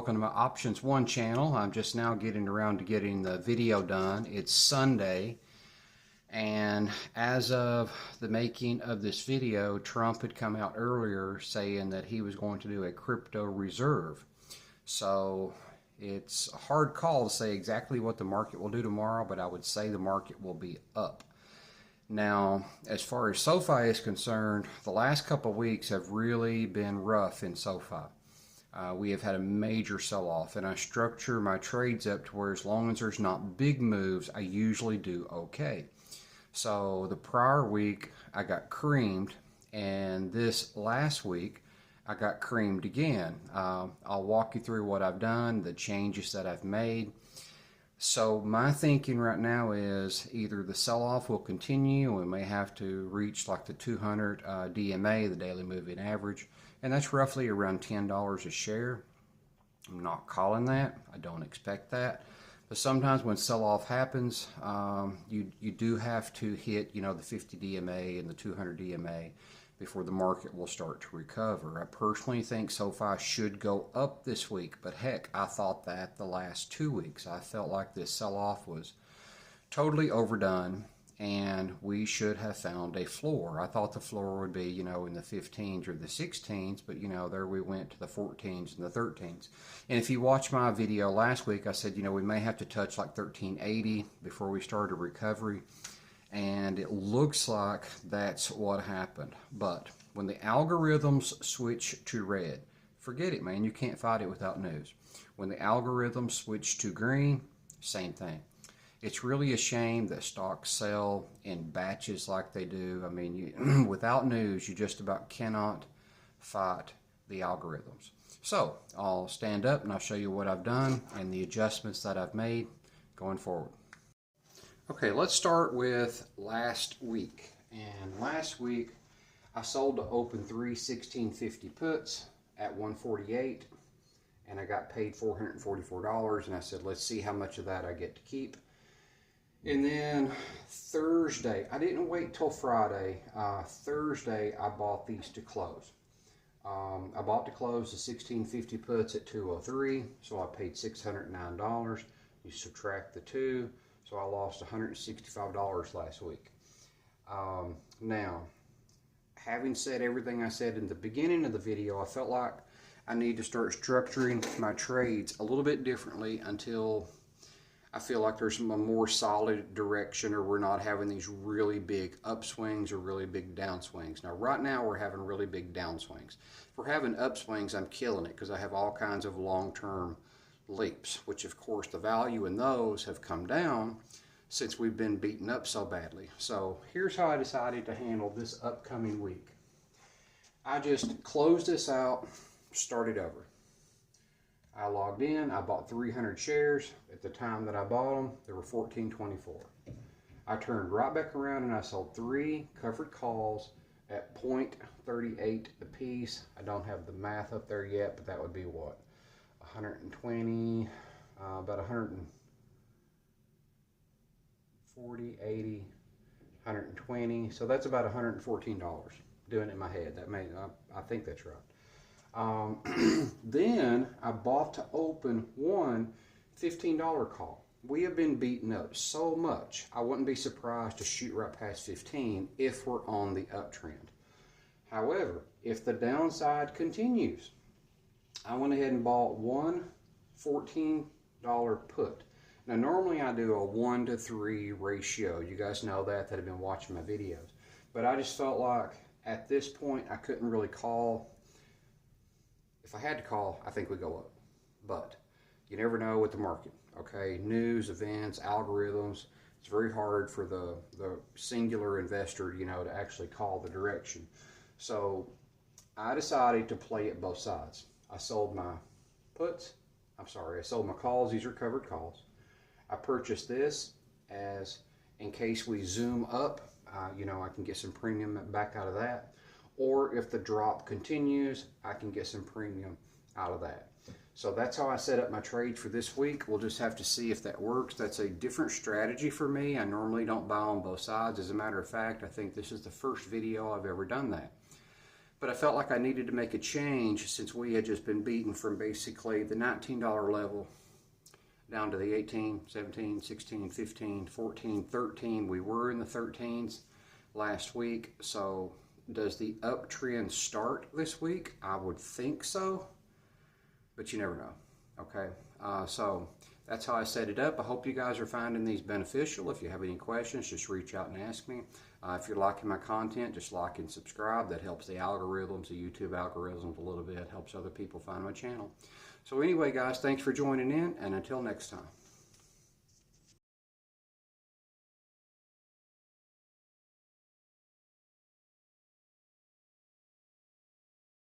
welcome to my Options 1 channel. I'm just now getting around to getting the video done. It's Sunday, and as of the making of this video, Trump had come out earlier saying that he was going to do a crypto reserve. So it's a hard call to say exactly what the market will do tomorrow, but I would say the market will be up. Now, as far as SoFi is concerned, the last couple of weeks have really been rough in SoFi. We have had a major sell-off, and I structure my trades up to where as long as there's not big moves, I usually do okay. So the prior week, I got creamed, and this last week, I got creamed again. I'll walk you through what I've done, the changes that I've made. So my thinking right now is either the sell-off will continue, we may have to reach like the 200 DMA, the daily moving average, and that's roughly around $10 a share. I'm not calling that. I don't expect that. But sometimes when sell-off happens, you do have to hit, the 50 DMA and the 200 DMA before the market will start to recover. I personally think SoFi should go up this week, but heck, I thought that the last 2 weeks. I felt like this sell-off was totally overdone, and we should have found a floor. I thought the floor would be, in the 15s or the 16s, but, there we went to the 14s and the 13s. And if you watch my video last week, I said, we may have to touch like 1380 before we start a recovery. And it looks like that's what happened. But when the algorithms switch to red, forget it, man. You can't fight it without news. When the algorithms switch to green, same thing. It's really a shame that stocks sell in batches like they do. I mean, without news, you just about cannot fight the algorithms. So I'll stand up and I'll show you what I've done and the adjustments that I've made going forward. Okay, let's start with last week. And last week, I sold the open 3 1650 puts at 148, and I got paid $444, and I said, let's see how much of that I get to keep. And then Thursday, I didn't wait till Friday. Thursday, I bought these to close. I bought to close the 1650 puts at 203, so I paid $609. You subtract the two. So I lost $165 last week. Now, having said everything I said in the beginning of the video, I felt like I need to start structuring my trades a little bit differently until I feel like there's a more solid direction, or we're not having these really big upswings or really big downswings. Now, right now, we're having really big downswings. If we're having upswings, I'm killing it because I have all kinds of long-term leaps, which of course the value in those have come down since we've been beaten up so badly. So here's how I decided to handle this upcoming week. I just closed this out, started over. I logged in, I bought 300 shares. At the time that I bought them, they were $14.24. I turned right back around and I sold 3 covered calls at 0.38 a piece. I don't have the math up there yet, but that would be what? 120, about 140, 80, 120. So that's about $114. Doing it in my head. I think that's right. Then I bought to open one $15 call. We have been beaten up so much, I wouldn't be surprised to shoot right past 15 if we're on the uptrend. However, if the downside continues, I went ahead and bought one $14 put. Now, normally I do a 1-to-3 ratio. You guys know that have been watching my videos. But I just felt like at this point I couldn't really call. If I had to call, I think we'd go up. But you never know with the market, okay? News, events, algorithms. It's very hard for the singular investor, to actually call the direction. So I decided to play it both sides. I sold my puts. I sold my calls. These are covered calls. I purchased this as in case we zoom up, I can get some premium back out of that. Or if the drop continues, I can get some premium out of that. So that's how I set up my trade for this week. We'll just have to see if that works. That's a different strategy for me. I normally don't buy on both sides. As a matter of fact, I think this is the first video I've ever done that. But I felt like I needed to make a change since we had just been beaten from basically the $19 level down to the 18, 17, 16, 15, 14, 13. We were in the 13s last week. So does the uptrend start this week? I would think so, but you never know. Okay, so that's how I set it up. I hope you guys are finding these beneficial. If you have any questions, just reach out and ask me. If you're liking my content, just like and subscribe. That helps the algorithms, the YouTube algorithms a little bit, helps other people find my channel. So anyway, guys, thanks for joining in, and until next time.